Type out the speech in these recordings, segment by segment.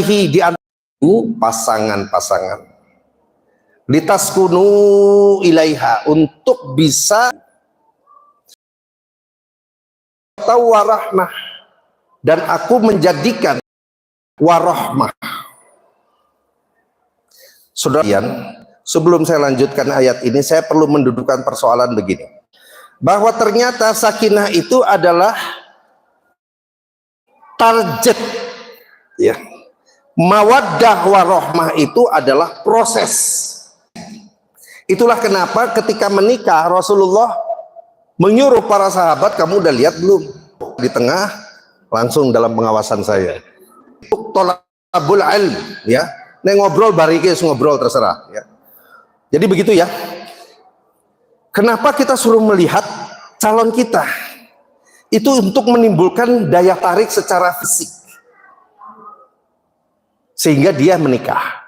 di antara pasangan-pasangan, litaskunu ilaiha, untuk bisa tahu warahmah, dan aku menjadikan warahmah. Saudara, sebelum saya lanjutkan ayat ini, saya perlu mendudukan persoalan begini, bahwa ternyata sakinah itu adalah target, ya. Mawaddah warahmah itu adalah proses. Itulah kenapa ketika menikah Rasulullah menyuruh para sahabat, kamu udah lihat belum? Di tengah langsung dalam pengawasan saya. Tolabul ilm, ya. Nek ngobrol barikis ngobrol terserah, ya. Jadi begitu ya. Kenapa kita suruh melihat calon kita? Itu untuk menimbulkan daya tarik secara fisik, sehingga dia menikah.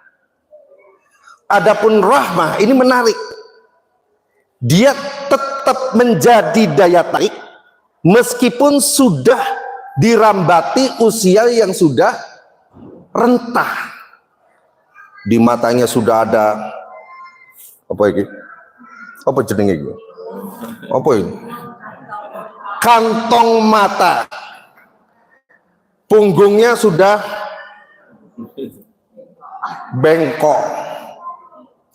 Adapun rahmah ini menarik. Dia tetap menjadi daya tarik meskipun sudah dirambati usia yang sudah rentah. Di matanya sudah ada apa ini? Apa jenenge iki? Apa ini? Kantong mata. Punggungnya sudah bengkok.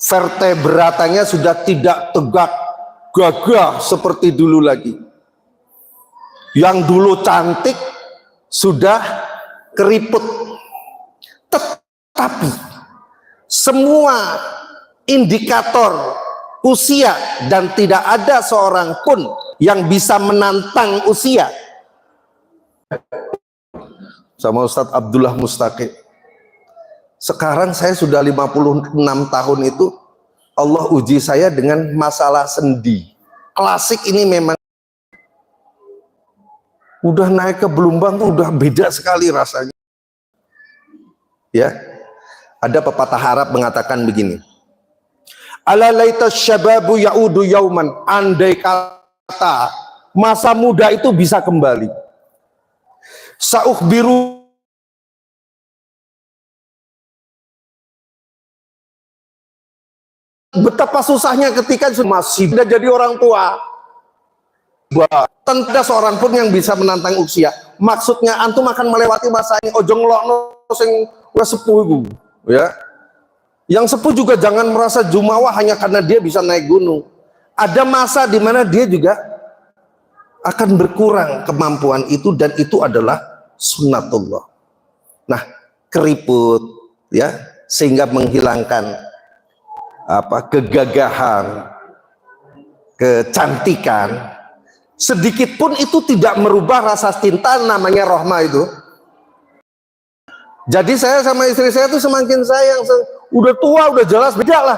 Vertebratanya sudah tidak tegak gagah seperti dulu lagi. Yang dulu cantik sudah keriput. Tetapi semua indikator usia, dan tidak ada seorang pun yang bisa menantang usia. Sama Ustadz Abdullah Mustaqim, sekarang saya sudah 56 tahun itu, Allah uji saya dengan masalah sendi. Klasik ini memang udah naik ke belumbang tuh udah beda sekali rasanya. Ya, ada pepatah Arab mengatakan begini, ala laita syababu yaudu yauman, andai kata masa muda itu bisa kembali, saukhbiru betapa susahnya ketika masih tidak jadi orang tua. Tanpa ada seorang pun yang bisa menantang usia. Maksudnya antum akan melewati masanya ojo ngelokno sing wis sepuh iku, ya. Yang sepuh juga jangan merasa jumawa hanya karena dia bisa naik gunung. Ada masa di mana dia juga akan berkurang kemampuan itu, dan itu adalah sunnatullah. Nah, keriput, ya, sehingga menghilangkan kegagahan, kecantikan. Sedikit pun itu tidak merubah rasa cinta namanya rahmah itu. Jadi saya sama istri saya tuh semakin sayang. Udah tua, udah jelas beda lah.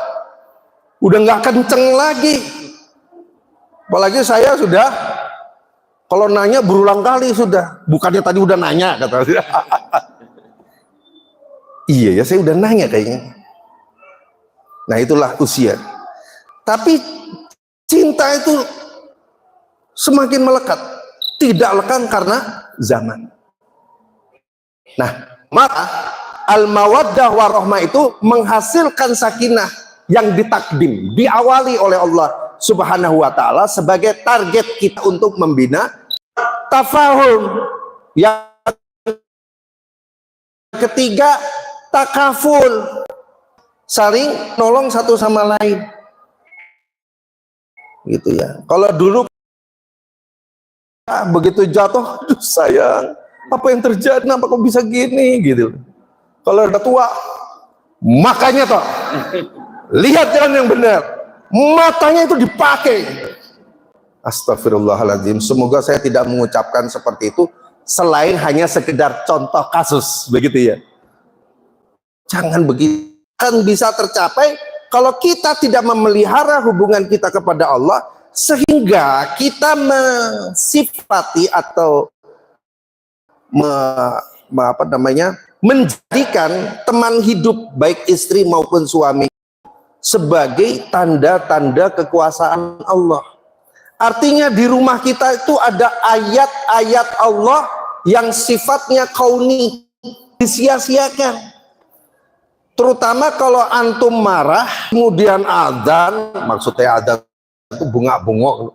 Udah nggak kenceng lagi. Apalagi saya sudah, kalau nanya berulang kali sudah. Bukannya tadi udah nanya, kata saya. Iya ya, saya udah nanya kayaknya. Nah itulah usia. Tapi cinta itu semakin melekat, tidak lekang karena zaman. Nah, maka al-mawaddah warahmah itu menghasilkan sakinah yang ditakdim, diawali oleh Allah Subhanahu wa taala sebagai target kita untuk membina tafahum. Yang ketiga, takaful, saling nolong satu sama lain. Gitu ya. Kalau dulu begitu jatuh, aduh sayang, apa yang terjadi, kenapa kok bisa gini, gitu. Kalau udah tua, makanya toh, lihat jalan yang benar, matanya itu dipakai. Astagfirullahaladzim, semoga saya tidak mengucapkan seperti itu, selain hanya sekedar contoh kasus, begitu ya. Jangan begitu, kan bisa tercapai kalau kita tidak memelihara hubungan kita kepada Allah, sehingga kita mensifati atau menjadikan teman hidup baik istri maupun suami sebagai tanda-tanda kekuasaan Allah. Artinya di rumah kita itu ada ayat-ayat Allah yang sifatnya kauni, disia-siakan. Terutama kalau antum marah, kemudian adzan, maksudnya adzan itu bunga-bunga